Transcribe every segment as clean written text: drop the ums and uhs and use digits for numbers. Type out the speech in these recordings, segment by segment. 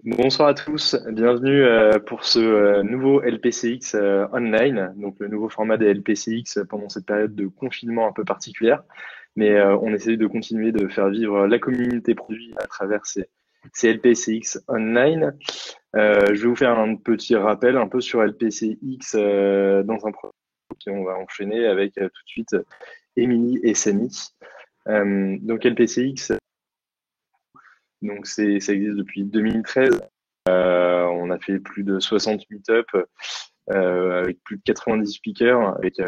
Bonsoir à tous, bienvenue pour ce nouveau LPCX online, donc le nouveau format des LPCX pendant cette période de confinement un peu particulière. Mais on essaie de continuer de faire vivre la communauté produit à travers ces LPCX online. Je vais vous faire un petit rappel un peu sur LPCX dans un premier temps, puis on va enchaîner avec tout de suite Émilie et Samy. Donc LPCX, donc ça existe depuis 2013. On a fait plus de 60 meet-up avec plus de 90 speakers, avec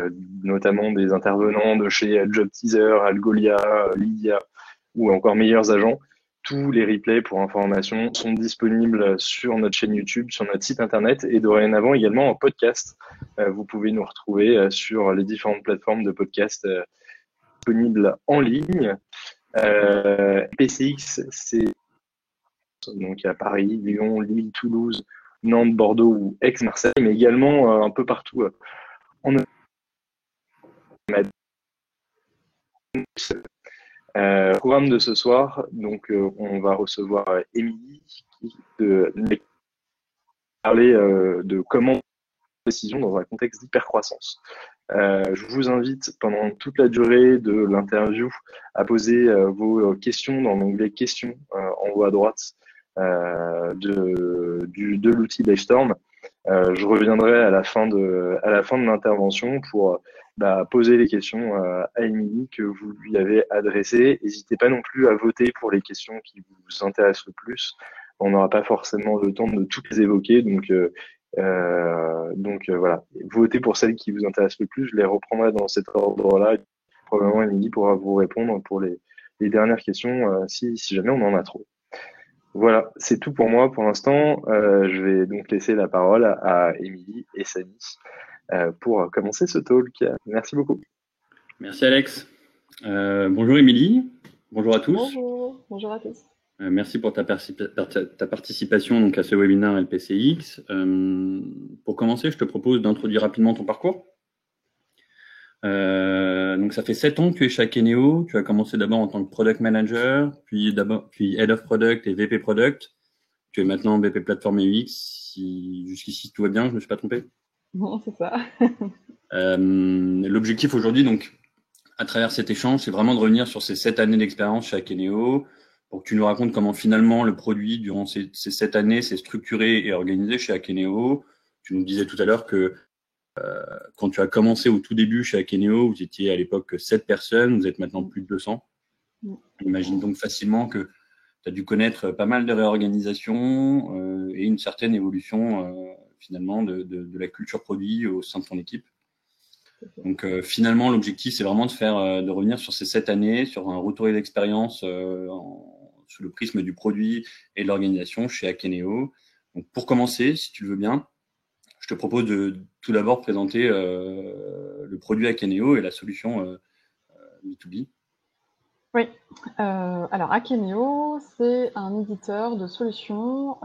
notamment des intervenants de chez Job Teaser, Algolia, Lydia ou encore Meilleurs Agents. Tous les replays pour information sont disponibles sur notre chaîne YouTube, sur notre site internet et dorénavant également en podcast. Vous pouvez nous retrouver sur les différentes plateformes de podcast disponibles en ligne. PCX, c'est donc à Paris, Lyon, Lille, Toulouse, Nantes, Bordeaux ou Aix-Marseille, mais également un peu partout en Europe. Programme de ce soir, donc on va recevoir Émilie qui de parler de comment décision dans un contexte d'hypercroissance. Je vous invite pendant toute la durée de l'interview à poser vos questions dans l'onglet questions en haut à droite de l'outil Livestorm. Je reviendrai à la fin de l'intervention pour poser les questions à Émilie que vous lui avez adressées. N'hésitez pas non plus à voter pour les questions qui vous intéressent le plus. On n'aura pas forcément le temps de toutes les évoquer, donc voilà, votez pour celles qui vous intéressent le plus. Je les reprendrai dans cet ordre-là. Probablement Émilie pourra vous répondre pour les dernières questions si jamais on en a trop. Voilà, c'est tout pour moi pour l'instant. Je vais donc laisser la parole à Émilie et Samy pour commencer ce talk. Merci beaucoup. Merci Alex. Bonjour Émilie, bonjour à tous. Bonjour, bonjour à tous. Merci pour ta participation donc, à ce webinaire LPCX. Pour commencer, je te propose d'introduire rapidement ton parcours. Donc ça fait 7 ans que tu es chez Akeneo. Tu as commencé d'abord en tant que Product Manager, puis Head of Product et VP Product. Tu es maintenant VP Platform et UX. Jusqu'ici tout va bien, je ne me suis pas trompé. Non, c'est ça. L'objectif aujourd'hui, donc, à travers cet échange, c'est vraiment de revenir sur ces 7 années d'expérience chez Akeneo pour que tu nous racontes comment finalement le produit, durant ces 7 années, s'est structuré et organisé chez Akeneo. Tu nous disais tout à l'heure que quand tu as commencé au tout début chez Akeneo, vous étiez à l'époque 7 personnes, vous êtes maintenant plus de 200. On imagine donc facilement que tu as dû connaître pas mal de réorganisations et une certaine évolution finalement de la culture produit au sein de ton équipe. Donc finalement, l'objectif, c'est vraiment de revenir sur ces 7 années, sur un retour d'expérience sous le prisme du produit et de l'organisation chez Akeneo. Donc pour commencer, si tu le veux bien, je te propose de tout d'abord présenter le produit Akeneo et la solution B2B. Oui, alors Akeneo, c'est un éditeur de solutions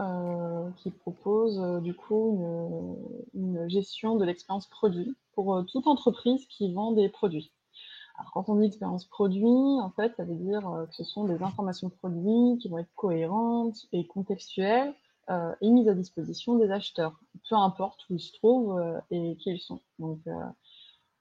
qui propose du coup une gestion de l'expérience produit pour toute entreprise qui vend des produits. Alors quand on dit expérience produit, en fait, ça veut dire que ce sont des informations produits qui vont être cohérentes et contextuelles et mises à disposition des acheteurs, peu importe où ils se trouvent et qui ils sont. Donc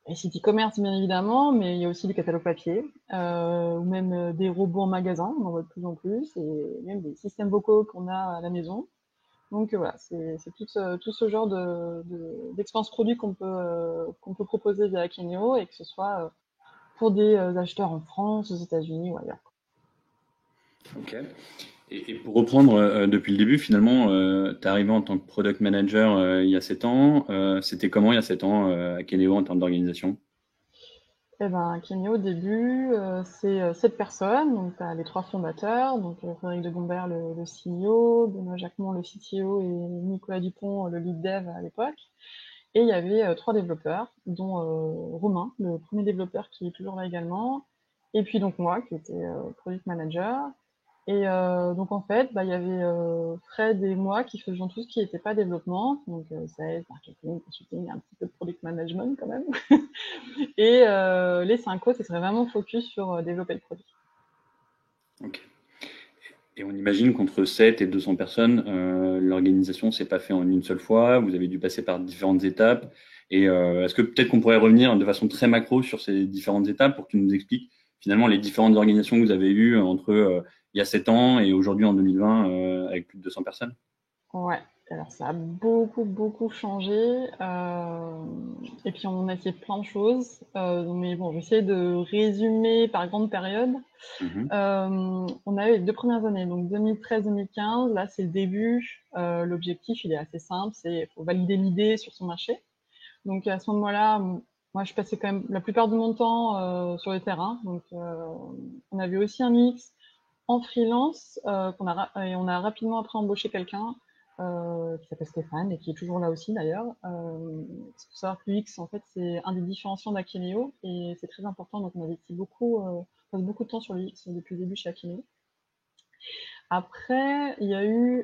les sites e-commerce, bien évidemment, mais il y a aussi des catalogues papier, ou même des robots en magasin, on en voit de plus en plus, et même des systèmes vocaux qu'on a à la maison. Donc voilà, c'est tout ce genre d'expérience produit qu'on peut proposer via Akeneo, et que ce soit pour des acheteurs en France, aux États-Unis ou ailleurs. Ok. Et pour reprendre depuis le début, finalement, tu es arrivé en tant que product manager il y a 7 ans. C'était comment il y a 7 ans Akeneo en termes d'organisation? Eh ben, Akeneo, au début, c'est 7 personnes. Donc, tu as les 3 fondateurs, donc Frédéric de Gombert, le CEO, Benoît Jacquemont, le CTO, et Nicolas Dupont, le lead dev à l'époque. Et il y avait 3 développeurs, dont Romain, le premier développeur qui est toujours là également. Et puis donc moi, qui était product manager. Et donc en fait, il y avait Fred et moi qui faisions tout ce qui n'était pas développement, donc sales, marketing, consulting, un petit peu de product management quand même. Et les 5 autres, ce serait vraiment focus sur développer le produit. Ok. Et on imagine qu'entre 7 et 200 personnes, l'organisation s'est pas fait en une seule fois. Vous avez dû passer par différentes étapes. Et est-ce que peut-être qu'on pourrait revenir de façon très macro sur ces différentes étapes pour que tu nous expliques finalement les différentes organisations que vous avez eues entre il y a 7 ans et aujourd'hui en 2020 avec plus de 200 personnes? Ouais, alors ça a beaucoup, beaucoup changé. Et puis on a essayé plein de choses. Mais bon, j'essaie de résumer par grande période. Mhm. On a eu les 2 premières années, donc 2013-2015, là c'est le début. L'objectif, il est assez simple, c'est faut valider l'idée sur son marché. Donc à ce moment-là, moi je passais quand même la plupart de mon temps sur le terrain. Donc on avait aussi un UX en freelance et on a rapidement après embauché quelqu'un qui s'appelle Stéphane et qui est toujours là aussi d'ailleurs. Il faut savoir que l'UX en fait c'est un des différenciants d'Akeneo et c'est très important, donc on investit beaucoup, on passe beaucoup de temps sur l'UX depuis le début chez Akeneo. Après, il y a eu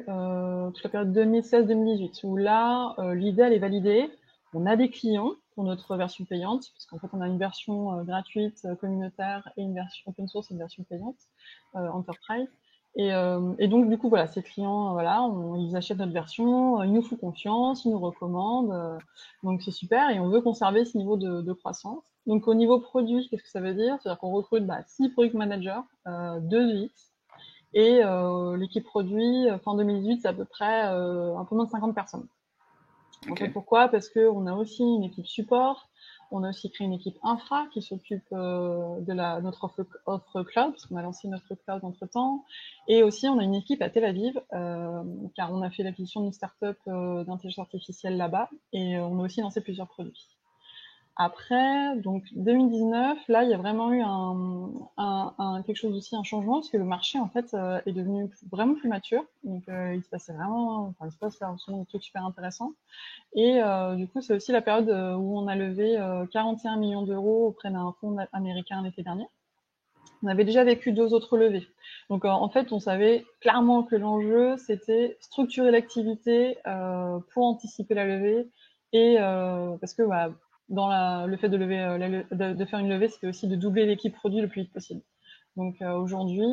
toute la période 2016-2018 où là, l'idée elle est validée. On a des clients pour notre version payante, parce qu'en fait, on a une version gratuite communautaire et une version open source et une version payante enterprise. Et donc, du coup, voilà, ces clients, voilà, ils achètent notre version, ils nous font confiance, ils nous recommandent. Donc, c'est super et on veut conserver ce niveau de croissance. Donc, au niveau produit, qu'est-ce que ça veut dire? C'est-à-dire qu'on recrute 6 product managers, 2 UX, et l'équipe produit, fin 2018, c'est à peu près un peu moins de 50 personnes. En Ok. fait, pourquoi? Parce qu'on a aussi une équipe support, on a aussi créé une équipe infra qui s'occupe de notre offre cloud, parce qu'on a lancé notre cloud entre-temps, et aussi on a une équipe à Tel Aviv, car on a fait l'acquisition d'une startup d'intelligence artificielle là-bas, et on a aussi lancé plusieurs produits. Après, donc 2019, là, il y a vraiment eu quelque chose aussi, un changement, parce que le marché, en fait, est devenu vraiment plus mature. Donc, il se passait vraiment, enfin, il se passe là, en ce moment, des trucs super intéressants. Et du coup, c'est aussi la période où on a levé 41 millions d'euros auprès d'un fonds américain l'été dernier. On avait déjà vécu 2 autres levées. Donc, en fait, on savait clairement que l'enjeu, c'était structurer l'activité pour anticiper la levée. Et parce que le fait de lever, de faire une levée, c'était aussi de doubler l'équipe produit le plus vite possible. Donc aujourd'hui,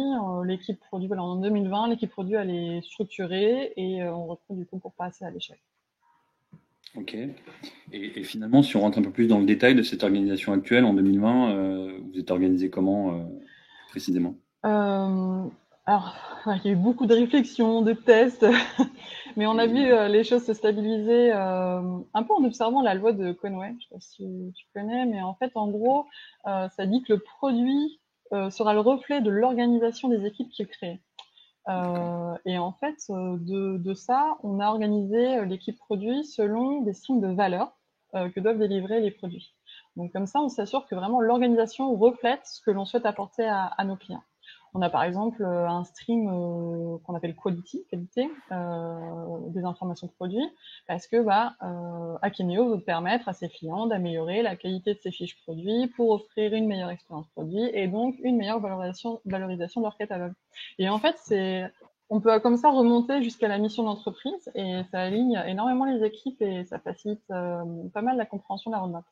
l'équipe produit, voilà, en 2020, l'équipe produit, elle est structurée et on recrute du coup pour passer à l'échelle. Ok. Et finalement, si on rentre un peu plus dans le détail de cette organisation actuelle en 2020, vous êtes organisé comment précisément? Euh, alors, ouais, il y a eu beaucoup de réflexions, de tests, mais on a vu J'imagine. les choses se stabiliser un peu en observant la loi de Conway. Je sais pas si tu connais, mais en fait, en gros, ça dit que le produit sera le reflet de l'organisation des équipes qu'il crée. D'accord. Et en fait, de ça, on a organisé l'équipe produit selon des streams de valeur que doivent délivrer les produits. Donc comme ça, on s'assure que vraiment l'organisation reflète ce que l'on souhaite apporter à nos clients. On a par exemple un stream qu'on appelle qualité des informations de produits, parce que Akeneo veut permettre à ses clients d'améliorer la qualité de ses fiches produits pour offrir une meilleure expérience produit et donc une meilleure valorisation de leur catalogue. Et en fait, on peut comme ça remonter jusqu'à la mission d'entreprise et ça aligne énormément les équipes et ça facilite pas mal la compréhension de la roadmap.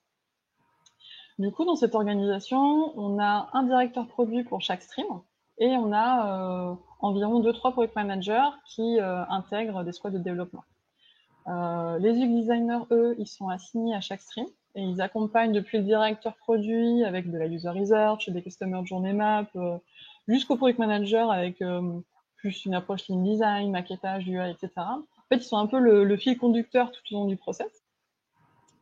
Du coup, dans cette organisation, on a un directeur produit pour chaque stream et on a environ 2-3 product managers qui intègrent des squads de développement. Les UX designers, eux, ils sont assignés à chaque stream et ils accompagnent depuis le directeur produit avec de la user research, des customer journey map, jusqu'au product manager avec plus une approche lean design, maquettage, UI, etc. En fait, ils sont un peu le fil conducteur tout au long du process.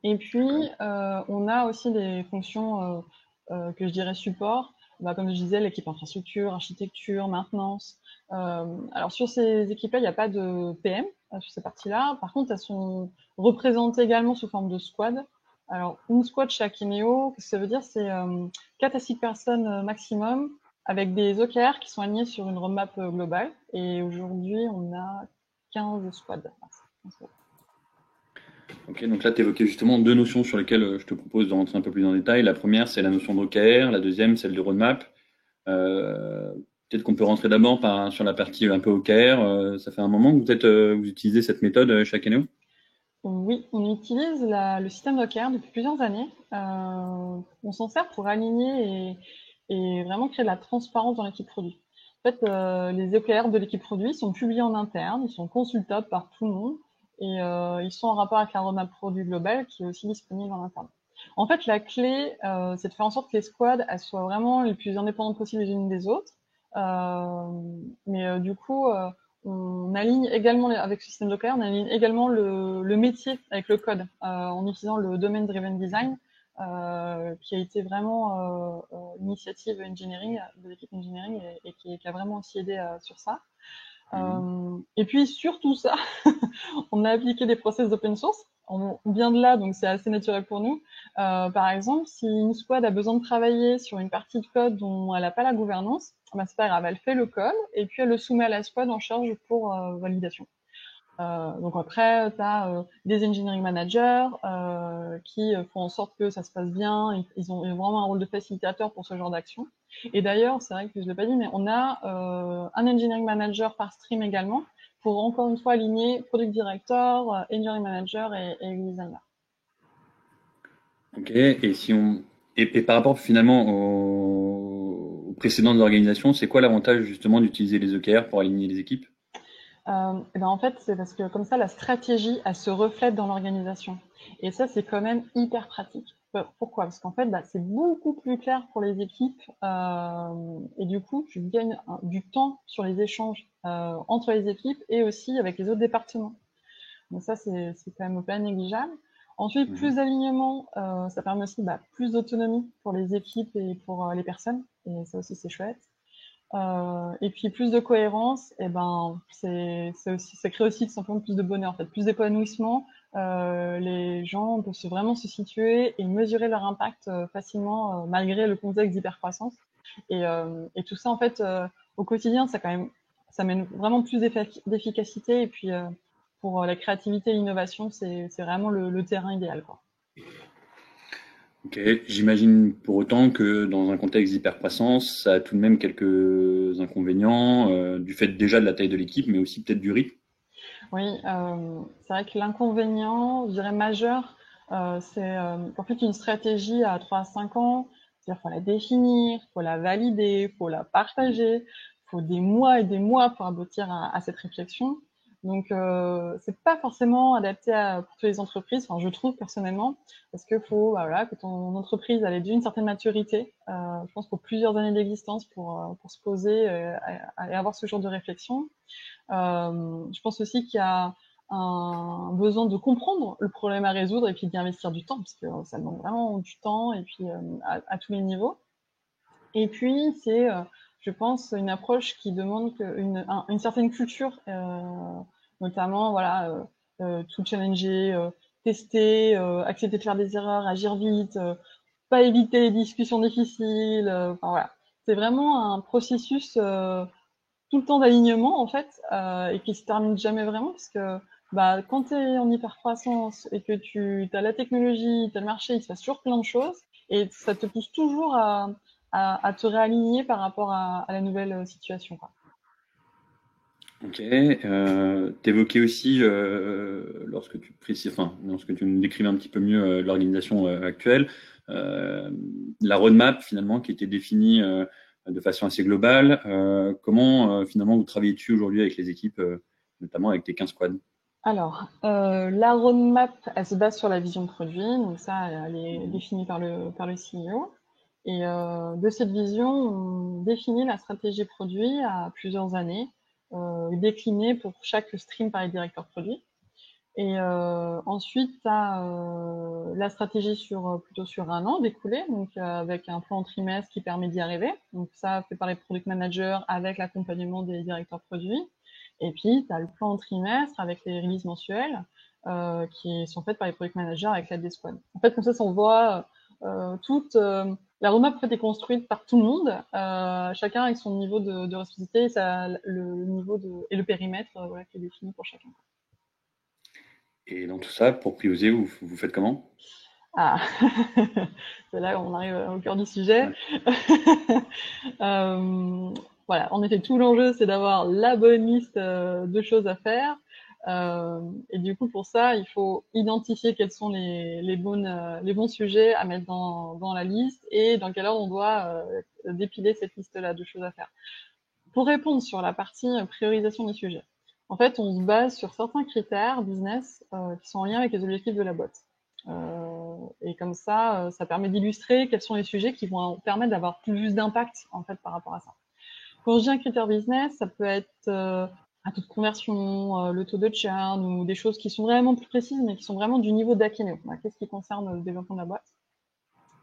Et puis, D'accord. on a aussi des fonctions que je dirais support, comme je disais, l'équipe infrastructure, architecture, maintenance. Alors sur ces équipes-là, il n'y a pas de PM sur ces parties-là. Par contre, elles sont représentées également sous forme de squad. Alors, une squad chez Akeneo, qu'est-ce que ça veut dire? C'est 4 à 6 personnes maximum avec des OKR qui sont alignés sur une roadmap globale. Et aujourd'hui, on a 15 squads. Ok, donc là, tu évoquais justement deux notions sur lesquelles je te propose de rentrer un peu plus en détail. La première, c'est la notion d'OKR, la deuxième, celle de roadmap. Euh, Peut-être qu'on peut rentrer d'abord sur la partie un peu OKR. Ça fait un moment que vous utilisez cette méthode chez Akeneo? Oui, on utilise le système Docker depuis plusieurs années. On s'en sert pour aligner et vraiment créer de la transparence dans l'équipe produit. En fait, les OKR de l'équipe produit sont publiés en interne, ils sont consultables par tout le monde et ils sont en rapport avec la roadmap produit global qui est aussi disponible en interne. En fait, la clé, c'est de faire en sorte que les squads elles soient vraiment les plus indépendantes possibles les unes des autres. Mais du coup, on aligne également, avec ce système d'OKR, on aligne également le métier avec le code en utilisant le Domain Driven Design qui a été vraiment initiative engineering, de l'équipe engineering et qui a vraiment aussi aidé sur ça. Et puis sur tout ça, on a appliqué des process d'open source. On vient de là, donc c'est assez naturel pour nous. Par exemple, si une squad a besoin de travailler sur une partie de code dont elle n'a pas la gouvernance, bah, c'est pas grave, elle fait le code et puis elle le soumet à la squad en charge pour validation. Donc après, tu as des engineering managers qui font en sorte que ça se passe bien. Ils ont vraiment un rôle de facilitateur pour ce genre d'action. Et d'ailleurs, c'est vrai que je ne l'ai pas dit, mais on a un engineering manager par stream également pour encore une fois aligner product director, engineering manager et designer. Ok, et par rapport finalement aux précédentes organisations, c'est quoi l'avantage justement d'utiliser les OKR pour aligner les équipes? Et ben en fait, c'est parce que comme ça, la stratégie, elle se reflète dans l'organisation. Et ça, c'est quand même hyper pratique. Pourquoi? Parce qu'en fait, bah, c'est beaucoup plus clair pour les équipes et du coup, tu gagnes du temps sur les échanges entre les équipes et aussi avec les autres départements. Donc ça, c'est quand même pas négligeable. Ensuite, plus d'alignement, ça permet aussi plus d'autonomie pour les équipes et pour les personnes. Et ça aussi, c'est chouette. Et puis plus de cohérence, et ben ça crée aussi tout simplement plus de bonheur, en fait, plus d'épanouissement. Les gens peuvent vraiment se situer et mesurer leur impact facilement malgré le contexte d'hypercroissance. Et tout ça, en fait, au quotidien, ça mène vraiment plus d'efficacité. Et puis pour la créativité et l'innovation, c'est vraiment le terrain idéal, quoi. Ok, j'imagine pour autant que dans un contexte d'hypercroissance, ça a tout de même quelques inconvénients du fait déjà de la taille de l'équipe, mais aussi peut-être du rythme. Oui, c'est vrai que l'inconvénient, je dirais majeur, c'est qu'en fait une stratégie à 3 à 5 ans, c'est-à-dire faut la définir, faut la valider, faut la partager, faut des mois et des mois pour aboutir à cette réflexion. Donc c'est pas forcément adapté pour toutes les entreprises, enfin je trouve personnellement, parce que faut voilà que ton entreprise elle ait d'une certaine maturité, je pense pour plusieurs années d'existence pour se poser et avoir ce genre de réflexion. Je pense aussi qu'il y a un besoin de comprendre le problème à résoudre et puis d'y investir du temps, parce que ça demande vraiment du temps et puis à tous les niveaux. Et puis, c'est, je pense, une approche qui demande une certaine culture, notamment, voilà, tout challenger, tester, accepter de faire des erreurs, agir vite, pas éviter les discussions difficiles. Enfin, voilà. C'est vraiment un processus tout le temps d'alignement en fait et qui se termine jamais vraiment parce que quand tu es en hypercroissance et que tu as la technologie, tu as le marché, il se passe toujours plein de choses et ça te pousse toujours à te réaligner par rapport à la nouvelle situation, quoi. Ok, t'évoquais aussi lorsque tu nous décrivais un petit peu mieux l'organisation actuelle, euh, la roadmap finalement qui était définie de façon assez globale. Comment finalement vous travaillez dessus aujourd'hui avec les équipes, notamment avec tes 15 squads? Alors, la roadmap, elle se base sur la vision de produit, donc ça, elle est définie par le CEO. Et de cette vision, on définit la stratégie produit à plusieurs années, déclinée pour chaque stream par les directeurs produits. Et ensuite, tu as la stratégie plutôt sur un an découlé, donc avec un plan en trimestre qui permet d'y arriver. Donc ça, fait par les product managers avec l'accompagnement des directeurs produits. Et puis, tu as le plan en trimestre avec les releases mensuelles qui sont faites par les product managers avec l'aide des squads. En fait, comme ça, on voit toute la roadmap est construite par tout le monde, chacun avec son niveau de responsabilité et le niveau et le périmètre voilà, qui est défini pour chacun. Et dans tout ça, pour prioriser, vous faites comment? Ah, c'est là où on arrive au cœur du sujet. Ouais. Voilà, en effet, tout l'enjeu, c'est d'avoir la bonne liste de choses à faire. Et du coup, pour ça, il faut identifier quels sont les bons sujets à mettre dans la liste et dans quel ordre on doit dépiler cette liste-là de choses à faire. pour répondre sur la partie priorisation des sujets, en fait, on se base sur certains critères business qui sont en lien avec les objectifs de la boîte. Et comme ça, ça permet d'illustrer quels sont les sujets qui vont permettre d'avoir plus d'impact en fait par rapport à ça. Quand je dis un critère business, ça peut être un taux de conversion, le taux de churn ou des choses qui sont vraiment plus précises, mais qui sont vraiment du niveau d'Akeneo. Qu'est-ce qui concerne le développement de la boîte.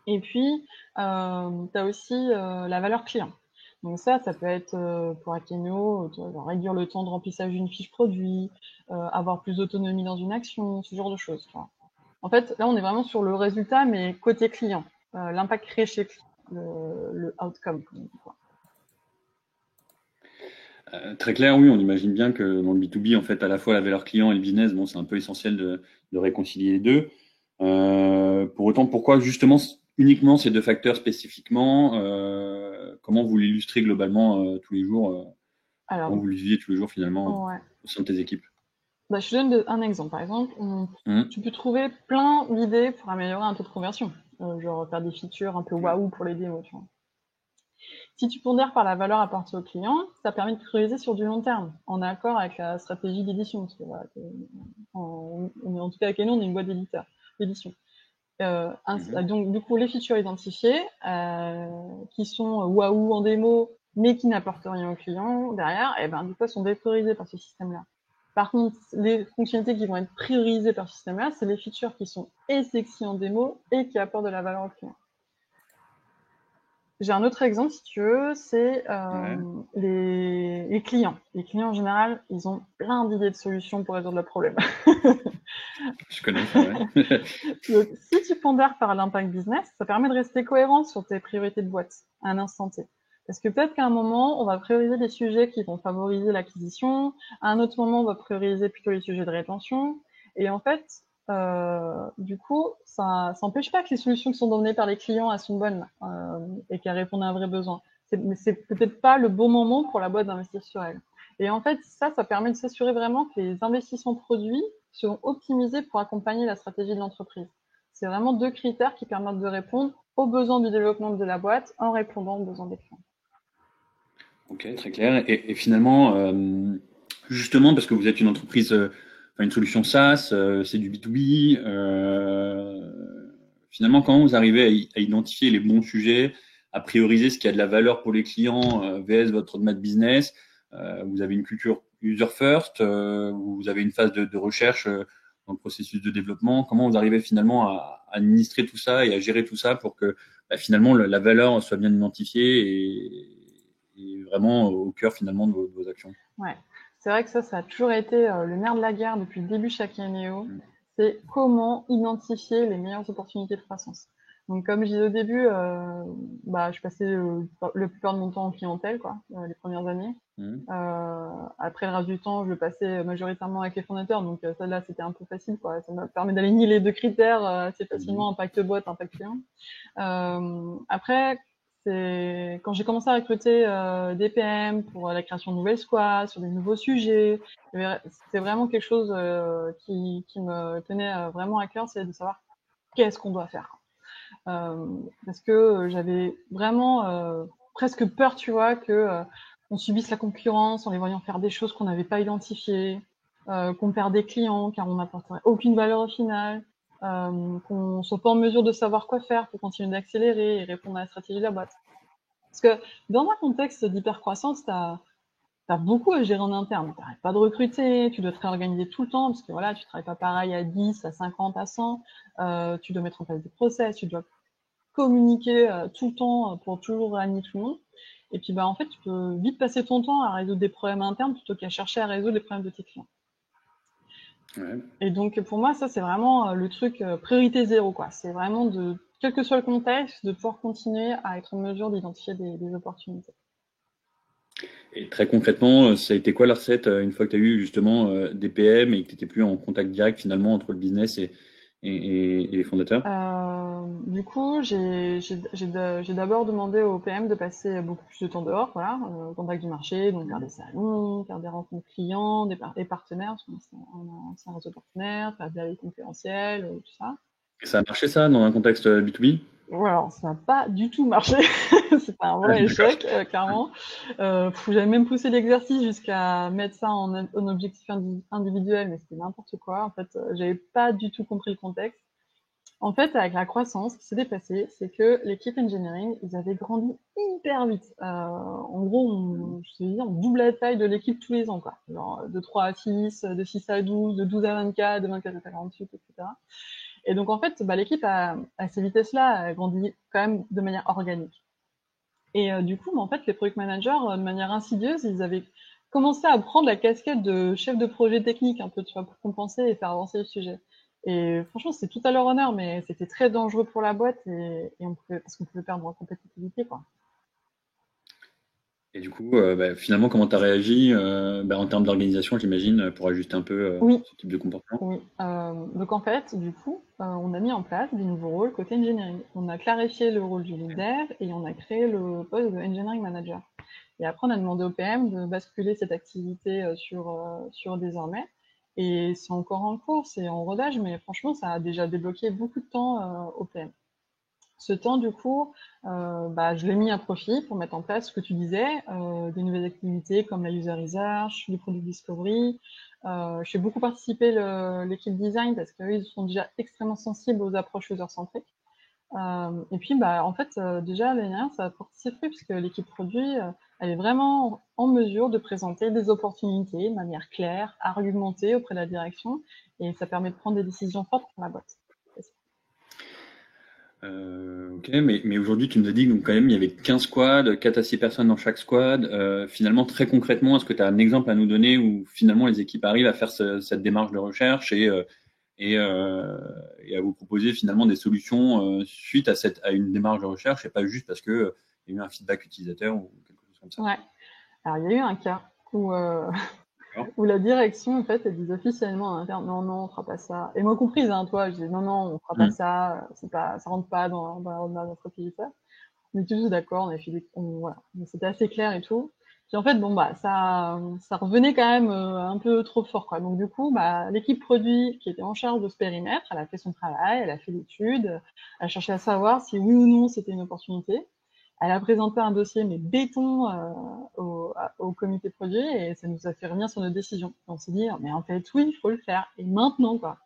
Et puis, tu as aussi la valeur client. Donc ça peut être pour Akeneo, réduire le temps de remplissage d'une fiche produit, avoir plus d'autonomie dans une action, ce genre de choses. En fait, là, on est vraiment sur le résultat, mais côté client, l'impact créé chez le client, le outcome. Très clair, oui, on imagine bien que dans le B2B, en fait, à la fois la valeur client et le business, bon, c'est un peu essentiel de réconcilier les deux. Pour autant, pourquoi justement uniquement ces deux facteurs spécifiquement comment vous l'illustrez globalement tous les jours Alors, comment vous le viviez tous les jours finalement ouais. au sein de tes équipes? Je te donne un exemple. Par exemple, tu peux trouver plein d'idées pour améliorer un taux de conversion. Genre faire des features un peu waouh pour les démos, tu vois. Si tu pondères par la valeur apportée au client, ça permet de prioriser sur du long terme, en accord avec la stratégie d'édition. Parce que, voilà, en tout cas, avec nous, on est une boîte d'édition. Donc, du coup, les features identifiées, qui sont waouh en démo, mais qui n'apportent rien au client derrière, et ben, du coup, elles sont dépriorisées par ce système-là. Par contre, les fonctionnalités qui vont être priorisées par ce système-là, c'est les features qui sont et sexy en démo et qui apportent de la valeur au client. J'ai un autre exemple, si tu veux, c'est les clients. Les clients, en général, ils ont plein d'idées de solutions pour résoudre le problème. Je connais ça, ouais. Donc, si tu pondères par l'impact business, ça permet de rester cohérent sur tes priorités de boîte à un instant T. Parce que peut-être qu'à un moment, on va prioriser des sujets qui vont favoriser l'acquisition, à un autre moment, on va prioriser plutôt les sujets de rétention. Et en fait, du coup, ça n'empêche pas que les solutions qui sont données par les clients, elles sont bonnes et qu'elles répondent à un vrai besoin. Mais c'est peut-être pas le bon moment pour la boîte d'investir sur elles. Et en fait, ça permet de s'assurer vraiment que les investissements produits seront optimisés pour accompagner la stratégie de l'entreprise. C'est vraiment deux critères qui permettent de répondre aux besoins du développement de la boîte en répondant aux besoins des clients. Ok, très clair. Et finalement, justement, parce que vous êtes une entreprise, une solution SaaS, c'est du B2B, finalement, comment vous arrivez à identifier les bons sujets, à prioriser ce qui a de la valeur pour les clients, VS votre roadmap business? Vous avez une culture user first, vous avez une phase de recherche dans le processus de développement. Comment vous arrivez finalement à administrer tout ça et à gérer tout ça pour que finalement la valeur soit bien identifiée et vraiment au cœur finalement de vos actions? Ouais, c'est vrai que ça a toujours été le nerf de la guerre depuis le début chez Akeneo. C'est comment identifier les meilleures opportunités de croissance. Donc, comme je disais au début, je passais la plupart de mon temps en clientèle, les premières années. Après le reste du temps, je le passais majoritairement avec les fondateurs, donc ça là c'était un peu facile, quoi. Ça me permet d'aligner les deux critères assez facilement, impact boîte, impact client. Après, c'est quand j'ai commencé à recruter des PM pour la création de nouvelles squads, sur des nouveaux sujets, c'était vraiment quelque chose qui me tenait vraiment à cœur, c'est de savoir qu'est-ce qu'on doit faire. Parce que j'avais vraiment presque peur, tu vois, que on subisse la concurrence en les voyant faire des choses qu'on n'avait pas identifiées, qu'on perd des clients car on n'apporterait aucune valeur au final, qu'on soit pas en mesure de savoir quoi faire pour continuer d'accélérer et répondre à la stratégie de la boîte. Parce que dans un contexte d'hypercroissance, t'as beaucoup à gérer en interne. Tu n'arrêtes pas de recruter, tu dois te réorganiser tout le temps parce que voilà, tu travailles pas pareil à 10, à 50, à 100. Tu dois mettre en place des process, tu dois communiquer tout le temps pour toujours aligner tout le monde. Et puis, en fait, tu peux vite passer ton temps à résoudre des problèmes internes plutôt qu'à chercher à résoudre les problèmes de tes clients. Ouais. Et donc, pour moi, ça, c'est vraiment le truc priorité zéro, quoi. C'est vraiment quel que soit le contexte, de pouvoir continuer à être en mesure d'identifier des opportunités. Et très concrètement, ça a été quoi la recette une fois que tu as eu justement des PM et que tu n'étais plus en contact direct finalement entre le business et les fondateurs? Du coup, j'ai d'abord demandé au PM de passer beaucoup plus de temps dehors, au contact du marché, donc faire des salons, faire des rencontres clients, des partenaires, parce qu'on a un réseau partenaire, faire des avis conférentiels, tout ça. Ça a marché ça dans un contexte B2B? Voilà, ça n'a pas du tout marché. C'était un vrai échec, clairement. J'avais même poussé l'exercice jusqu'à mettre ça en objectif individuel, mais c'était n'importe quoi. En fait, j'avais pas du tout compris le contexte. En fait, avec la croissance, ce qui s'était passé, c'est que l'équipe engineering, ils avaient grandi hyper vite. En gros, je te dis, on double la taille de l'équipe tous les ans, quoi. Genre, de 3 à 6, de 6 à 12, de 12 à 24, de 24 à 48, etc. Et donc, en fait, l'équipe, à ces vitesses-là, a grandi quand même de manière organique. Et du coup, en fait, les product managers, de manière insidieuse, ils avaient commencé à prendre la casquette de chef de projet technique, un peu, tu vois, pour compenser et faire avancer le sujet. Et franchement, c'était tout à leur honneur, mais c'était très dangereux pour la boîte parce qu'on pouvait perdre en compétitivité, quoi. Et du coup, finalement, comment tu as réagi en termes d'organisation, j'imagine, pour ajuster un peu Oui, ce type de comportement? oui. Donc en fait, du coup, on a mis en place des nouveaux rôles côté engineering. On a clarifié le rôle du lead dev et on a créé le poste de engineering manager. Et après, on a demandé au PM de basculer cette activité sur désormais. Et c'est encore en cours, c'est en rodage, mais franchement, ça a déjà débloqué beaucoup de temps au PM. Ce temps, du coup, je l'ai mis à profit pour mettre en place ce que tu disais, des nouvelles activités comme la user research, du product discovery. Je fais beaucoup participer l'équipe design parce qu'eux, ils sont déjà extrêmement sensibles aux approches user-centriques. Et puis, en fait, déjà, l'année dernière, ça a porté ses fruits puisque l'équipe produit, elle est vraiment en mesure de présenter des opportunités de manière claire, argumentée auprès de la direction, et ça permet de prendre des décisions fortes pour la boîte. Ok, mais aujourd'hui, tu nous as dit que donc, quand même, il y avait 15 squads, 4 à 6 personnes dans chaque squad. Finalement, très concrètement, est-ce que tu as un exemple à nous donner où finalement les équipes arrivent à faire cette démarche de recherche et à vous proposer finalement des solutions suite à une démarche de recherche et pas juste parce que il y a eu un feedback utilisateur ou quelque chose comme ça? Ouais. Alors, il y a eu un cas où, D'accord. où la direction, en fait, elle disait officiellement en interne, non, non, on fera pas ça. Et moi comprise, hein, toi, je dis, non, non, on fera pas Hmm. ça, ça rentre pas dans la roadmap d'entreprise. On était tous d'accord, on avait fait voilà, c'était assez clair et tout. Puis en fait, ça revenait quand même un peu trop fort, quoi. Donc du coup, l'équipe produit qui était en charge de ce périmètre, elle a fait son travail, elle a fait l'étude, elle a cherché à savoir si oui ou non c'était une opportunité. Elle a présenté un dossier, mais béton, au comité produit, et ça nous a fait revenir sur notre décision. On s'est dit, mais en fait, oui, il faut le faire, et maintenant, quoi.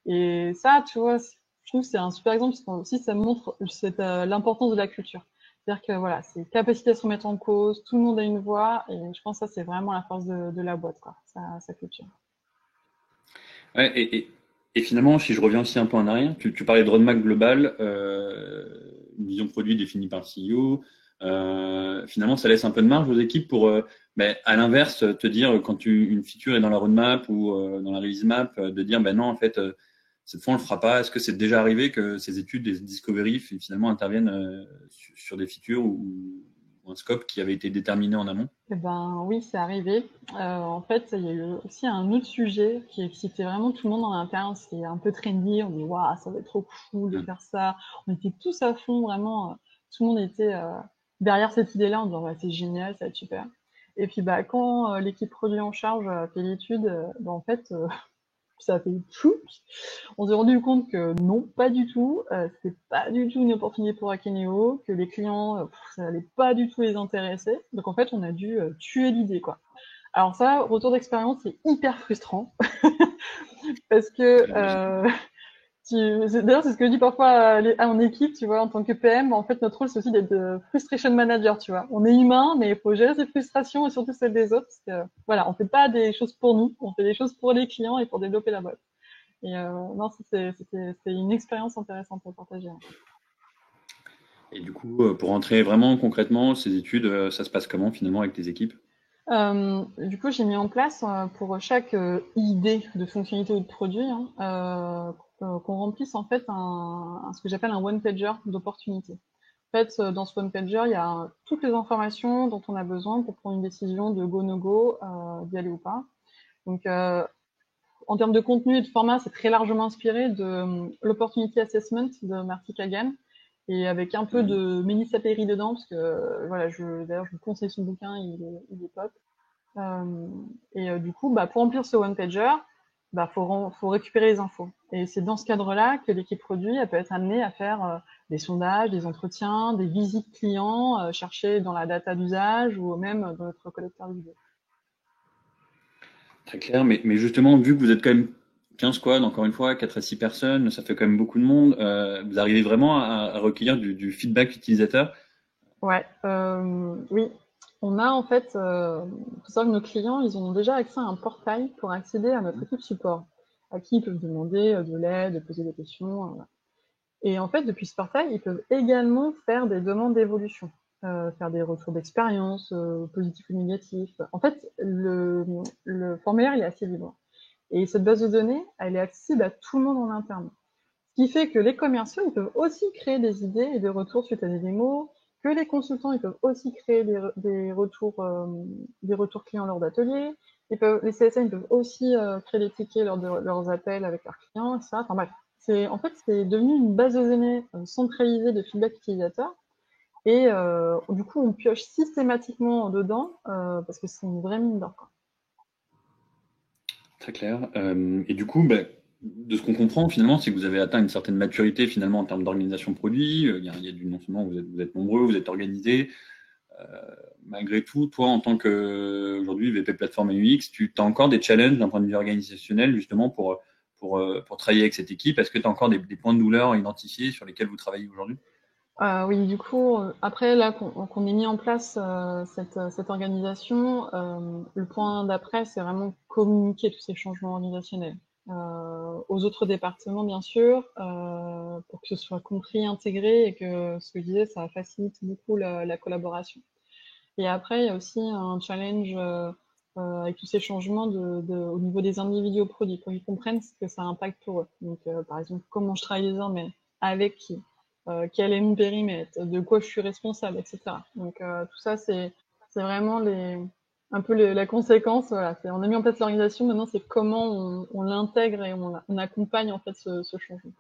Et ça, tu vois, je trouve que c'est un super exemple parce que aussi ça montre l'importance de la culture. C'est-à-dire que voilà, c'est capacité à se remettre en cause, tout le monde a une voix, et je pense que ça, c'est vraiment la force de la boîte, quoi, sa culture. Ouais, et finalement, si je reviens aussi un peu en arrière, tu parlais de roadmap global, une vision produit définie par le CEO. Finalement, ça laisse un peu de marge aux équipes pour, à l'inverse, te dire quand une feature est dans la roadmap ou dans la release map, de dire non, en fait, cette fois on le fera pas. Est-ce que c'est déjà arrivé que ces études, des discovery, finalement interviennent sur des features ou un scope qui avait été déterminé en amont? Eh ben oui, c'est arrivé. En fait, il y a eu aussi un autre sujet qui excitait vraiment tout le monde en interne. C'est un peu trendy. On dit, waouh, ça va être trop cool de Mm. faire ça. On était tous à fond, vraiment. Tout le monde était derrière cette idée-là en disant, ouais, c'est génial, ça va être super. Et puis, quand l'équipe produit en charge a fait l'étude, en fait, ça a fait fou. On s'est rendu compte que non, pas du tout. C'était pas du tout une opportunité pour Akeneo, que les clients, ça allait pas du tout les intéresser. Donc en fait, on a dû tuer l'idée, quoi. Alors ça, retour d'expérience, c'est hyper frustrant parce que J'imagine. d'ailleurs c'est ce que je dis parfois à mon équipe, tu vois, en tant que PM. En fait, notre rôle c'est aussi d'être frustration manager, tu vois. On est humain, mais il faut gérer ses frustrations et surtout celles des autres. Parce que, voilà, on fait pas des choses pour nous, on fait des choses pour les clients et pour développer la boîte. Et non, c'est une expérience intéressante à partager. Et du coup, pour rentrer vraiment concrètement, ces études, ça se passe comment finalement avec tes équipes? Du coup, j'ai mis en place pour chaque idée de fonctionnalité ou de produit, hein, qu'on remplisse en fait ce que j'appelle un one-pager d'opportunité. En fait, dans ce one-pager, il y a toutes les informations dont on a besoin pour prendre une décision de go no go, d'y aller ou pas. Donc, en termes de contenu et de format, c'est très largement inspiré de l'Opportunity Assessment de Marty Kagan, et avec un peu Mhm. de Mélissa Perry dedans, parce que voilà, d'ailleurs, je vous conseille son bouquin, il est top. Et du coup, pour remplir ce one-pager, faut récupérer les infos. Et c'est dans ce cadre-là que l'équipe produit, elle peut être amenée à faire des sondages, des entretiens, des visites clients, chercher dans la data d'usage ou même dans notre collecteur de vidéos. Très clair, mais justement, vu que vous êtes quand même 15 squads, encore une fois, 4 à 6 personnes, ça fait quand même beaucoup de monde, vous arrivez vraiment à recueillir du feedback utilisateur? Ouais, oui. On a en fait, faut savoir que nos clients, ils ont déjà accès à un portail pour accéder à notre équipe support, à qui ils peuvent demander de l'aide, poser des questions. Et en fait, depuis ce portail, ils peuvent également faire des demandes d'évolution, faire des retours d'expérience, positifs ou négatifs. En fait, le formulaire, il est assez libre. Et cette base de données, elle est accessible à tout le monde en interne. Ce qui fait que les commerciaux, ils peuvent aussi créer des idées et des retours suite à des démos, que les consultants, ils peuvent aussi créer des retours clients lors d'ateliers. Les CSM, ils peuvent aussi créer des tickets lors de leurs appels avec leurs clients, etc. Enfin bref, en fait, c'est devenu une base de données centralisée de feedback utilisateur. Et du coup, on pioche systématiquement dedans parce que c'est une vraie mine d'or, quoi. Très clair. Et du coup, de ce qu'on comprend finalement, c'est que vous avez atteint une certaine maturité finalement en termes d'organisation produit. Il y a du non seulement vous êtes nombreux, vous êtes organisés. Euh, Malgré tout, toi, en tant que aujourd'hui VP plateforme et UX, tu as encore des challenges d'un point de vue organisationnel justement pour travailler avec cette équipe. Est-ce que tu as encore des points de douleur identifiés sur lesquels vous travaillez aujourd'hui? Oui, du coup, après là qu'on ait mis en place cette organisation, le point d'après, c'est vraiment communiquer tous ces changements organisationnels aux autres départements, bien sûr, pour que ce soit compris, intégré et que ce que je disais, ça facilite beaucoup la collaboration. Et après, il y a aussi un challenge avec tous ces changements au niveau des individus au produit, pour qu'ils comprennent ce que ça impacte pour eux. Donc, par exemple, comment je travaille désormais, avec qui, quel est mon périmètre, de quoi je suis responsable, etc. Donc, tout ça, c'est vraiment un peu la conséquence. Voilà. On a mis en place l'organisation, maintenant, c'est comment on l'intègre et on accompagne en fait ce changement.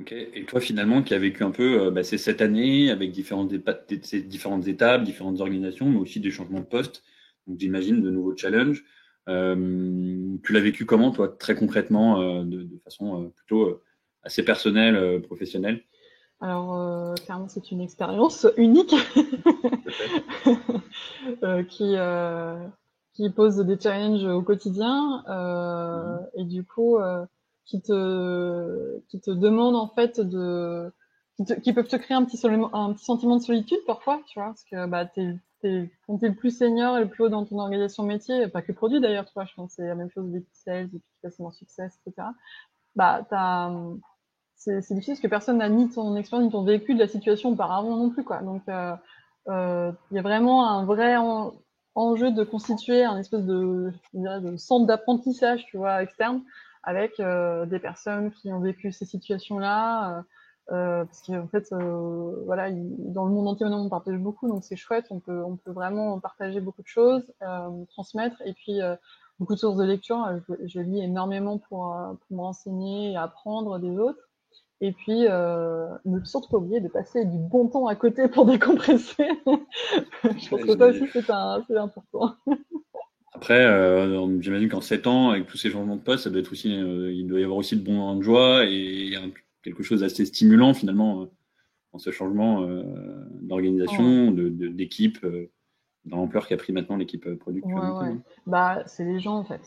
Ok. Et toi, finalement, qui as vécu un peu ces 7 années avec ces différentes étapes, différentes organisations, mais aussi des changements de poste, donc j'imagine de nouveaux challenges. Tu l'as vécu comment, toi, très concrètement, de façon plutôt assez personnelle, professionnelle? Alors, clairement, c'est une expérience unique euh, qui, euh, qui pose des challenges au quotidien et du coup, qui te demande en fait qui peuvent te créer un petit sentiment de solitude parfois, tu vois, parce que bah, quand t'es le plus senior et le plus haut dans ton organisation métier, pas que produit d'ailleurs, tu vois, je pense que c'est la même chose des sales, des customer success, etc. Bah, c'est difficile parce que personne n'a ni ton expérience ni ton vécu de la situation auparavant non plus, quoi. Donc, il y a vraiment un vrai enjeu de constituer un espèce je dirais, de centre d'apprentissage, tu vois, externe, avec des personnes qui ont vécu ces situations-là. Parce qu'en fait, voilà, dans le monde entier maintenant, on partage beaucoup, donc c'est chouette. On peut vraiment partager beaucoup de choses, transmettre, et puis beaucoup de sources de lecture. Je lis énormément pour me renseigner et apprendre des autres. Et puis, ne surtout pas oublier de passer du bon temps à côté pour décompresser. Je pense que ça aussi, c'est important. Après, j'imagine qu'en 7 ans, avec tous ces changements de poste, ça doit être aussi, il doit y avoir aussi de bons moments de joie et quelque chose d'assez stimulant finalement dans ce changement Ouais, d'organisation, d'équipe, dans l'ampleur qu'a pris maintenant l'équipe produit que tu as ouais, montée, ouais. non? Bah, c'est les gens, en fait.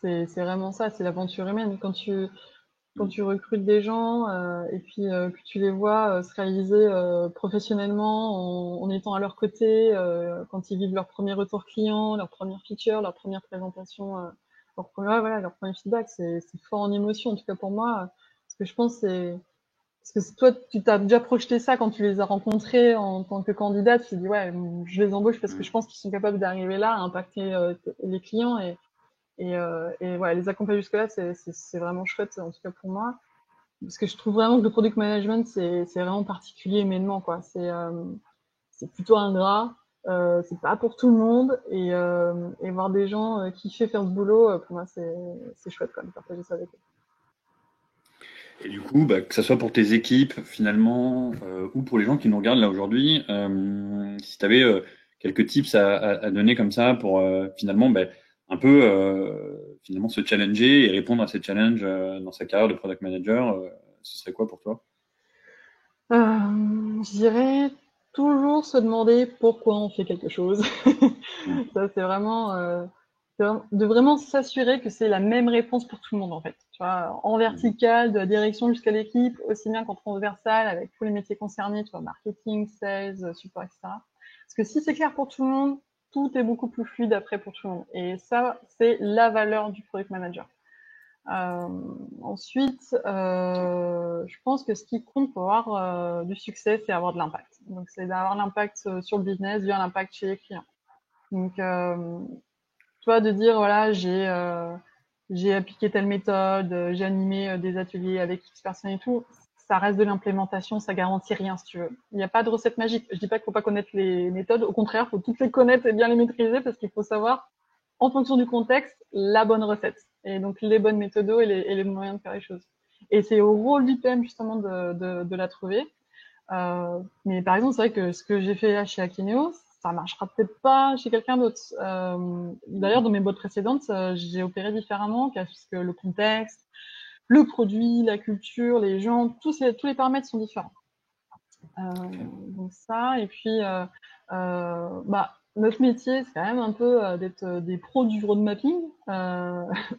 C'est vraiment ça, c'est l'aventure humaine. Quand Mm. tu recrutes des gens et puis que tu les vois se réaliser professionnellement en étant à leur côté, quand ils vivent leur premier retour client, leur première feature, leur première présentation, ouais, voilà, leur premier feedback, c'est fort en émotion, en tout cas pour moi. Parce que je pense parce que toi, tu t'as déjà projeté ça quand tu les as rencontrés en tant que candidate, tu te dis ouais, je les embauche parce que Mm. je pense qu'ils sont capables d'arriver là, à impacter les clients et ouais, les accompagner jusque-là, c'est vraiment chouette, en tout cas pour moi. Parce que je trouve vraiment que le product management, c'est vraiment particulier humainement, quoi. C'est plutôt ingrat, c'est pas pour tout le monde, et voir des gens kiffer faire ce boulot, pour moi, c'est chouette, quoi, de partager ça avec eux. Et du coup, que ça soit pour tes équipes finalement ou pour les gens qui nous regardent là aujourd'hui, si tu avais quelques tips à donner comme ça pour finalement un peu finalement se challenger et répondre à ces challenges dans sa carrière de product manager, ce serait quoi pour toi? Je dirais toujours se demander pourquoi on fait quelque chose. Mm. Ça, de vraiment s'assurer que c'est la même réponse pour tout le monde, en fait. Tu vois, en Mhm. vertical, de la direction jusqu'à l'équipe, aussi bien qu'en transversal, avec tous les métiers concernés, tu vois, marketing, sales, support, etc. Parce que si c'est clair pour tout le monde, tout est beaucoup plus fluide après pour tout le monde. Et ça, c'est la valeur du product manager. Euh, Ensuite, je pense que ce qui compte pour avoir du succès, c'est avoir de l'impact. Donc, c'est d'avoir l'impact sur le business via l'impact chez les clients. Donc, tu vois, de dire, voilà, j'ai appliqué telle méthode, j'ai animé des ateliers avec X personnes et tout, ça reste de l'implémentation, ça garantit rien, si tu veux. Il n'y a pas de recette magique. Je dis pas qu'il faut pas connaître les méthodes, au contraire, il faut toutes les connaître et bien les maîtriser parce qu'il faut savoir, en fonction du contexte, la bonne recette. Et donc, les bonnes méthodos et les moyens de faire les choses. Et c'est au rôle du PM, justement, de la trouver. Mais par exemple, c'est vrai que ce que j'ai fait là chez Akeneo, ça marchera peut-être pas chez quelqu'un d'autre. D'ailleurs, dans mes boîtes précédentes, j'ai opéré différemment parce que le contexte, le produit, la culture, les gens, tous les paramètres sont différents. Ok. Donc ça, et puis bah, notre métier, c'est quand même un peu d'être des pros du road mapping.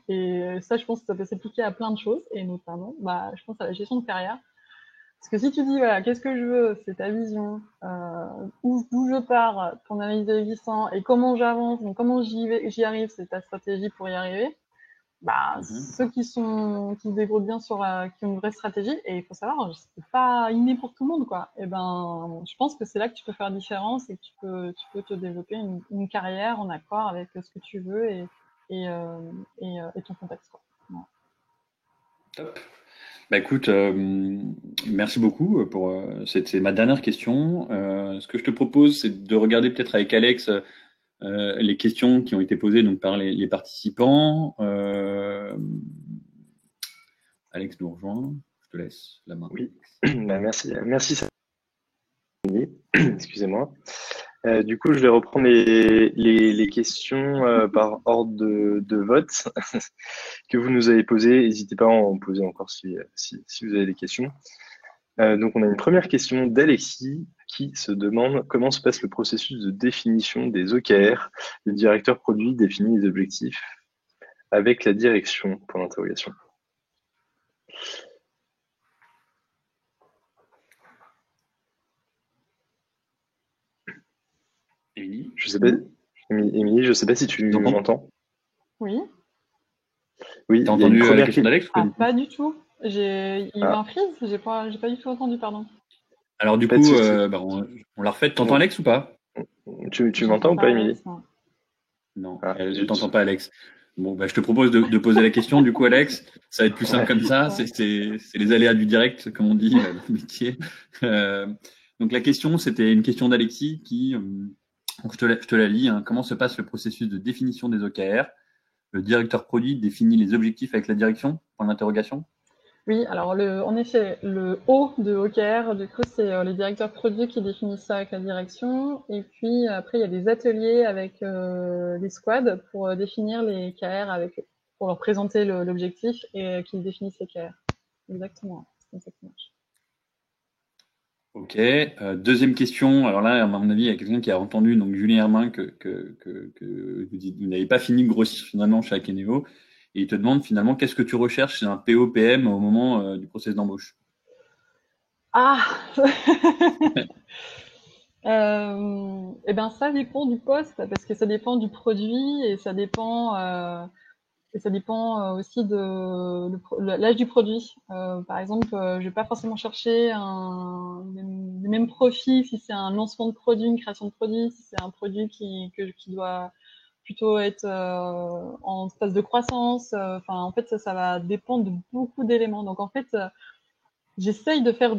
Et ça, je pense que ça peut s'appliquer à plein de choses, et notamment, bah, je pense à la gestion de carrière. Parce que si tu dis, voilà, qu'est-ce que je veux, c'est ta vision, d'où je pars, ton analyse de l'existant, et comment j'avance, donc comment j'y arrive, c'est ta stratégie pour y arriver. Bah, Mhm. ceux qui se débrouillent bien qui ont une vraie stratégie, et il faut savoir, c'est pas inné pour tout le monde, quoi. Et ben, je pense que c'est là que tu peux faire la différence et que tu peux te développer une carrière en accord avec ce que tu veux et, euh, et ton contexte, quoi. Voilà. Top. Bah écoute, merci beaucoup pour c'est ma dernière question. Ce que je te propose, c'est de regarder peut-être avec Alex les questions qui ont été posées donc par les participants. Alex nous rejoint. Je te laisse la main. Oui, bah, merci Samy. Excusez-moi. Du coup, je vais reprendre les questions par ordre de vote que vous nous avez posées. N'hésitez pas à en poser encore si vous avez des questions. Donc, on a une première question d'Alexis qui se demande comment se passe le processus de définition des OKR. Le directeur produit définit les objectifs avec la direction, point d'interrogation. Émilie, Je sais pas, Émilie, je sais pas si tu nous tu entends? m'entends. Oui. Oui, T'as il y a une entendu la première question question. d'Alex ou pas Ah, du tout? pas du tout. Il y a eu Ah, un freeze, j'ai pas du tout entendu, pardon. Alors du pas de coup, souci. bah, on la refait. T'entends On- Alex ou pas? Tu J'entends m'entends ou pas pas, Émilie? Alex, non. Non, Ah, elle t'entend zut. pas, Alex. Bon, bah, je te propose de poser la question, du coup, Alex. Ça va être plus simple Ouais. comme ça. Ouais. C'est les aléas du direct, comme on dit dans le métier. Euh, donc, la question, c'était une question d'Alexis qui, donc je te la lis, hein. Comment se passe le processus de définition des OKR? Le directeur produit définit les objectifs avec la direction? Point d'interrogation. Oui, alors en effet, le O de OKR, du coup, c'est les directeurs produits qui définissent ça avec la direction. Et puis après, il y a des ateliers avec les squads pour définir les KR avec eux, pour leur présenter l'objectif et qu'ils définissent les KR. Exactement, c'est comme ça que ça marche. Ok. Deuxième question. Alors là, à mon avis, il y a quelqu'un qui a entendu, donc Julien Hermin, que vous n'avez pas fini de grossir finalement chez Akeneo. Et il te demande finalement qu'est-ce que tu recherches chez un PO-PM au moment du process d'embauche. Ah Eh ben ça dépend du poste parce que ça dépend du produit et ça dépend aussi de l'âge du produit. Par exemple, je vais pas forcément chercher le même profil si c'est un lancement de produit, une création de produit, si c'est un produit qui doit plutôt être en phase de croissance. Enfin, en fait, ça va dépendre de beaucoup d'éléments. Donc, en fait, j'essaye de faire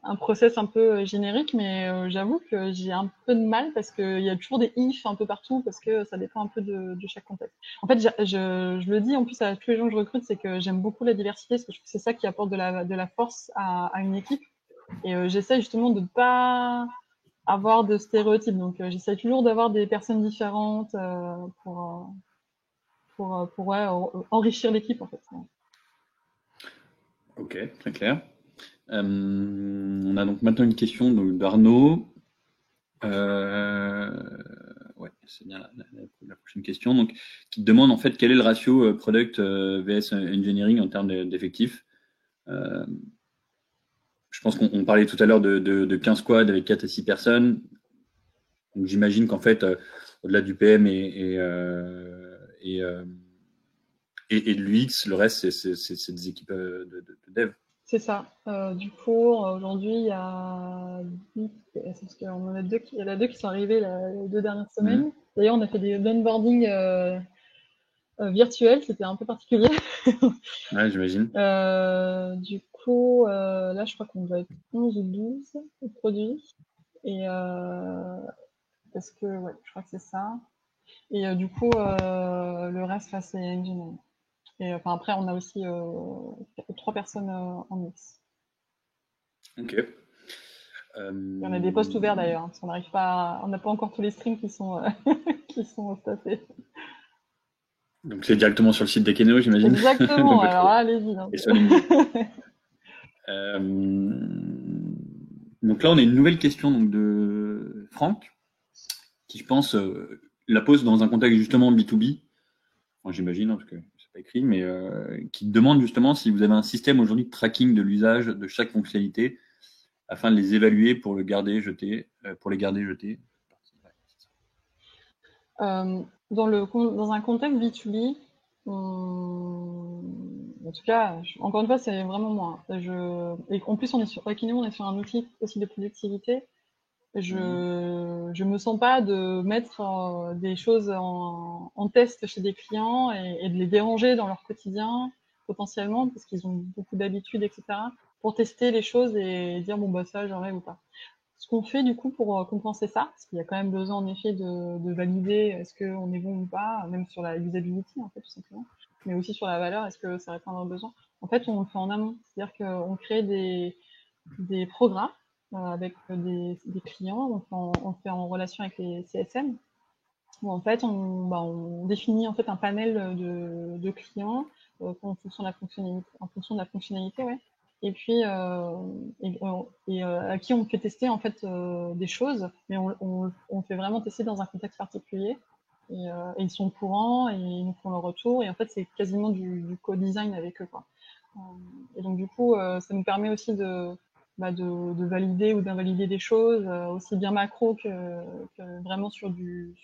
un process un peu générique, mais j'avoue que j'ai un peu de mal parce qu'il y a toujours des ifs un peu partout parce que ça dépend un peu de chaque contexte. En fait, je le dis en plus à tous les gens que je recrute, c'est que j'aime beaucoup la diversité parce que je trouve que c'est ça qui apporte de la force à une équipe. Et j'essaye justement de pas avoir de stéréotypes. Donc, j'essaie toujours d'avoir des personnes différentes pour ouais, enrichir l'équipe, en fait. Ok, très clair. On a donc maintenant une question d'Arnaud. Ouais, c'est bien la prochaine question. Donc, qui te demande en fait quel est le ratio product vs engineering en termes d'effectifs. Euh, je pense qu'on parlait tout à l'heure de 15 squads avec 4 à 6 personnes. Donc, j'imagine qu'en fait, au-delà du PM et de l'UX, le reste, c'est des équipes de dev. C'est ça. Du coup, aujourd'hui, il y a parce qu'il y en a il y en a deux qui sont arrivés les 2 dernières semaines. D'ailleurs, on a fait des onboarding virtuels, c'était un peu particulier. Ouais, j'imagine. Du coup, là, je crois qu'on doit être 11 ou 12 produits. Et parce que, ouais, je crois que c'est ça. Et du coup, le reste, là, c'est engineering. Et enfin, après, on a aussi 3 personnes en mix. Ok. Et on a des postes ouverts d'ailleurs, hein, parce qu'on n'arrive pas, on n'a pas encore tous les streams qui sont qui sont staffés. Donc c'est directement sur le site d'Akeneo, j'imagine. Exactement. Alors là, allez-y. Hein. Et sur LinkedIn. Donc là, on a une nouvelle question donc, de Franck, qui je pense la pose dans un contexte justement B2B. Enfin, j'imagine, hein, parce que c'est pas écrit, mais qui demande justement si vous avez un système aujourd'hui de tracking de l'usage de chaque fonctionnalité afin de les évaluer pour le garder jeté, pour les garder jetés. Dans un contexte B2B, en tout cas, encore une fois, c'est vraiment moi. Et en plus, on est sur Akineo, on est sur un outil aussi de productivité. Je me sens pas de mettre des choses en test chez des clients et de les déranger dans leur quotidien potentiellement parce qu'ils ont beaucoup d'habitudes, etc. pour tester les choses et dire bon bah ça j'enlève ou pas. Ce qu'on fait du coup pour compenser ça, parce qu'il y a quand même besoin en effet de valider est-ce qu'on est bon ou pas, même sur la usability en fait tout simplement, mais aussi sur la valeur, est-ce que ça répond à nos besoins. En fait, on le fait en amont, c'est-à-dire qu'on crée des programmes avec des clients, donc on fait en relation avec les CSM, où en fait on définit en fait un panel de clients en fonction de la fonctionnalité, ouais. Et puis à qui on fait tester en fait des choses, mais on fait vraiment tester dans un contexte particulier. Et ils sont au courant et ils nous font le retour. Et en fait, c'est quasiment du co-design avec eux, quoi. Et donc du coup, ça nous permet aussi de valider ou d'invalider des choses, aussi bien macro que vraiment sur de l'UX.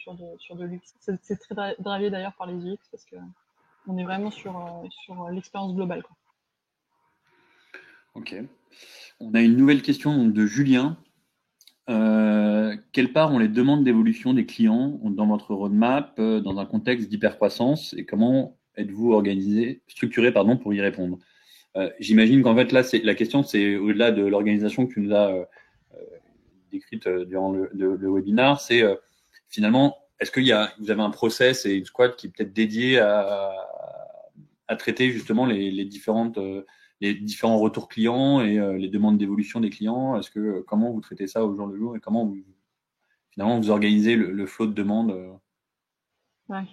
C'est très drivé d'ailleurs par les UX parce que on est vraiment sur l'expérience globale, quoi. Ok. On a une nouvelle question donc, de Julien. Quelle part ont les demandes d'évolution des clients dans votre roadmap dans un contexte d'hypercroissance et comment êtes-vous structuré pour y répondre? J'imagine qu'en fait là, la question, c'est au-delà de l'organisation que tu nous as décrite durant le webinaire, c'est finalement, est-ce vous avez un process et une squad qui est peut-être dédié à traiter justement les différents retours clients et les demandes d'évolution des clients? Comment vous traitez ça au jour le jour et comment finalement vous organisez le flot de demandes? Ouais.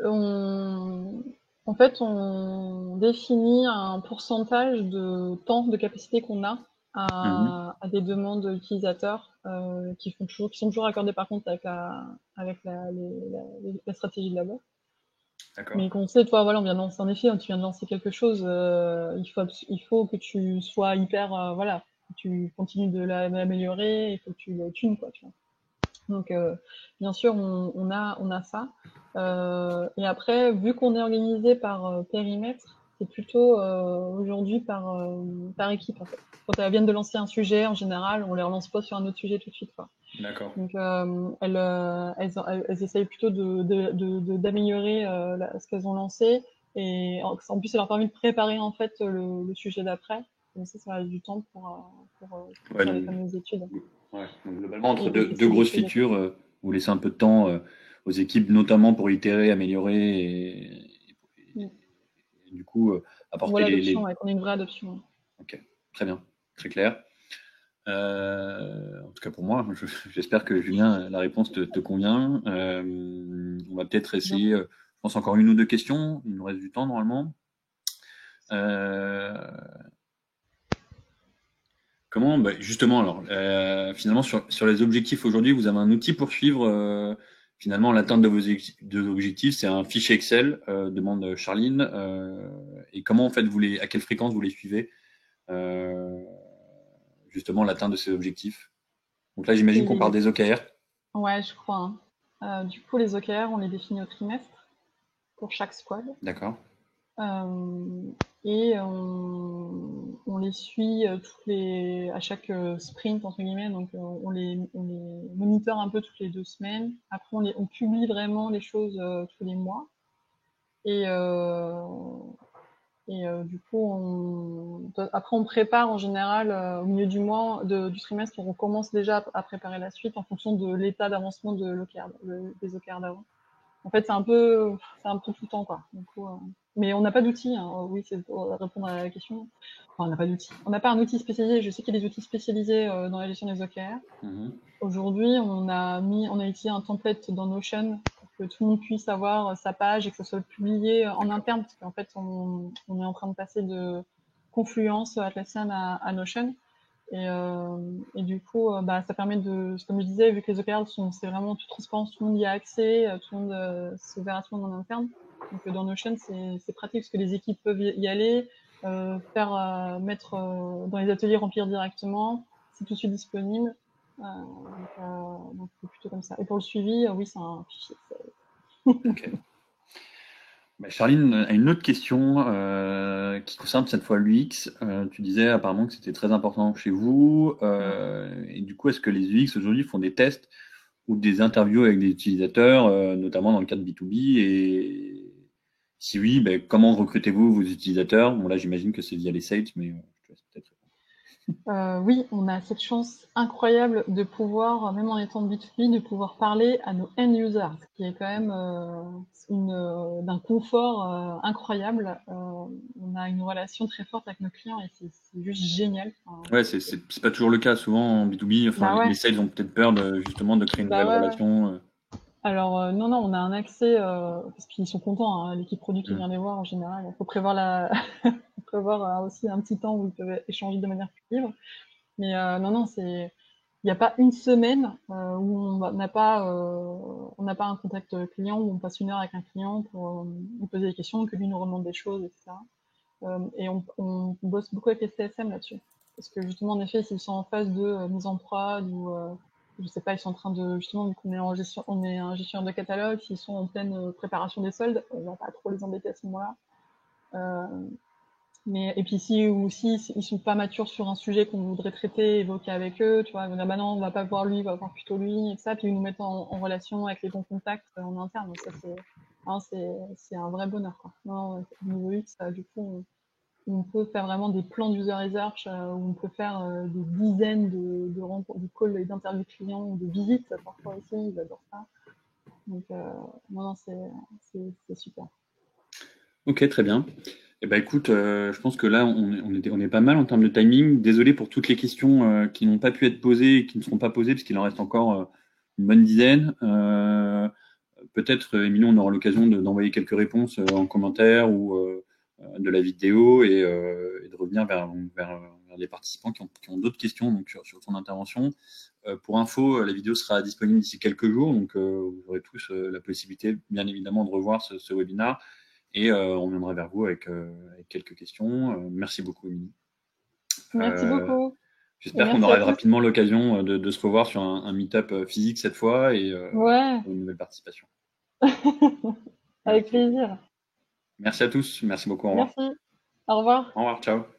On, En fait, on définit un pourcentage de temps de capacité qu'on a à des demandes utilisateurs qui sont toujours accordées par contre avec la stratégie de la boîte. D'accord. Mais qu'on sait, toi, voilà, on vient de lancer, en effet, tu viens de lancer quelque chose, il faut que tu sois hyper, voilà, tu continues de l'améliorer, il faut que tu le tunes, quoi, tu vois. Donc, bien sûr, on a ça. Et après, vu qu'on est organisé par périmètre, c'est plutôt aujourd'hui par équipe, en fait. Quand elles viennent de lancer un sujet, en général, on les relance pas sur un autre sujet tout de suite, quoi. D'accord. Donc, elles essayent plutôt d'améliorer ce qu'elles ont lancé. Et en plus, ça leur permet de préparer en fait le sujet d'après. Comme ça reste du temps pour Ouais, faire les donc, fameuses études. ouais, donc globalement, entre Et deux grosses tester les features, vous laissez un peu de temps aux équipes, notamment pour itérer, améliorer Mm. et du coup On apporter voit l'adoption, ouais, qu'on ait une vraie adoption. Ok, très bien, très clair. En tout cas pour moi, j'espère que Julien, la réponse te convient. On va peut-être essayer, je pense encore une ou deux questions. Il nous reste du temps normalement. Comment, justement, alors, finalement, sur les objectifs aujourd'hui, vous avez un outil pour suivre finalement l'atteinte de vos objectifs. C'est un fichier Excel, demande Charline. Et comment, en fait, à quelle fréquence vous les suivez justement l'atteinte de ces objectifs? Donc là, j'imagine qu'on parle des OKR. Ouais, je crois. Du coup, les OKR, on les définit au trimestre pour chaque squad. D'accord. Et on les suit à chaque sprint, entre guillemets. Donc, on les monitore un peu toutes les 2 semaines. Après, on publie vraiment les choses tous les mois. Et du coup, après, on prépare en général au milieu du mois, du trimestre, on commence déjà à préparer la suite en fonction de l'état d'avancement des OKR d'avant. En fait, c'est un peu tout le temps, quoi. Du coup, mais on n'a pas d'outils. Hein. Oui, c'est pour répondre à la question. Enfin, on n'a pas d'outils. On n'a pas un outil spécialisé. Je sais qu'il y a des outils spécialisés dans la gestion des OKR. Aujourd'hui, on a utilisé un template dans Notion pour que tout le monde puisse avoir sa page et que ça soit publié en interne, parce qu'en fait, on est en train de passer de Confluence, Atlassian à Notion. Et du coup, ça permet comme je disais, vu que les OKR c'est vraiment toute transparence, tout le monde y a accès, tout le monde, c'est ouvert à tout le monde en interne. Donc dans Notion, c'est pratique parce que les équipes peuvent y aller, mettre dans les ateliers, remplir directement, c'est tout de suite disponible. Donc c'est plutôt comme ça. Et pour le suivi, oui, c'est un fichier. Ok. Charline a une autre question qui concerne cette fois l'UX. Tu disais apparemment que c'était très important chez vous. Et du coup, est-ce que les UX aujourd'hui font des tests ou des interviews avec des utilisateurs, notamment dans le cadre B2B? Et si oui, comment recrutez-vous vos utilisateurs? Bon, là, j'imagine que c'est via les sales, mais je te laisse peut-être. Oui, on a cette chance incroyable de pouvoir, même en étant B2B, de pouvoir parler à nos end users, ce qui est quand même d'un confort incroyable. On a une relation très forte avec nos clients et c'est juste génial. Ouais, c'est pas toujours le cas. Souvent en B2B, les sales ont peut-être peur justement de créer une nouvelle relation. Alors non, on a un accès parce qu'ils sont contents. Hein, l'équipe produit qui vient les voir en général. Il faut prévoir prévoir aussi un petit temps où ils peuvent échanger de manière plus libre. Mais non, il n'y a pas une semaine où on n'a pas un contact client, où on passe 1 heure avec un client pour lui poser des questions, que lui nous remonte des choses, etc. Et on bosse beaucoup avec les CSM là-dessus. Parce que justement, en effet, s'ils sont en phase de mise en prod ou je sais pas, ils sont en train de, justement, vu qu'on est on est un gestionnaire de catalogue, s'ils sont en pleine préparation des soldes, on va pas trop les embêter à ce moment-là. Et puis si ils sont pas matures sur un sujet qu'on voudrait traiter, évoquer avec eux, tu vois, ils vont dire bah non, on va pas voir lui, on va voir plutôt lui, et ça, puis ils nous mettent en relation avec les bons contacts en interne. Donc ça c'est un vrai bonheur, quoi. Non, au niveau X, du coup, on peut faire vraiment des plans d'user research où on peut faire des dizaines de rencontres, de calls et d'interviews clients ou de visites parfois aussi, ils adorent ça. Donc non, c'est super. Ok, très bien. Écoute, je pense que là, on est pas mal en termes de timing. Désolé pour toutes les questions qui n'ont pas pu être posées et qui ne seront pas posées, parce qu'il en reste encore une bonne dizaine. Peut-être, Émilie, on aura l'occasion d'envoyer quelques réponses en commentaire ou de la vidéo et de revenir vers les participants qui ont d'autres questions donc, sur ton intervention. Pour info, la vidéo sera disponible d'ici quelques jours, donc vous aurez tous la possibilité, bien évidemment, de revoir ce webinaire. Et on viendra vers vous avec quelques questions. Merci beaucoup, Émilie. Merci beaucoup. J'espère qu'on aura rapidement l'occasion de se revoir sur un meet-up physique cette fois et pour une nouvelle participation. Avec plaisir. Merci à tous. Merci beaucoup. Au revoir. Merci. Au revoir. Au revoir. Ciao.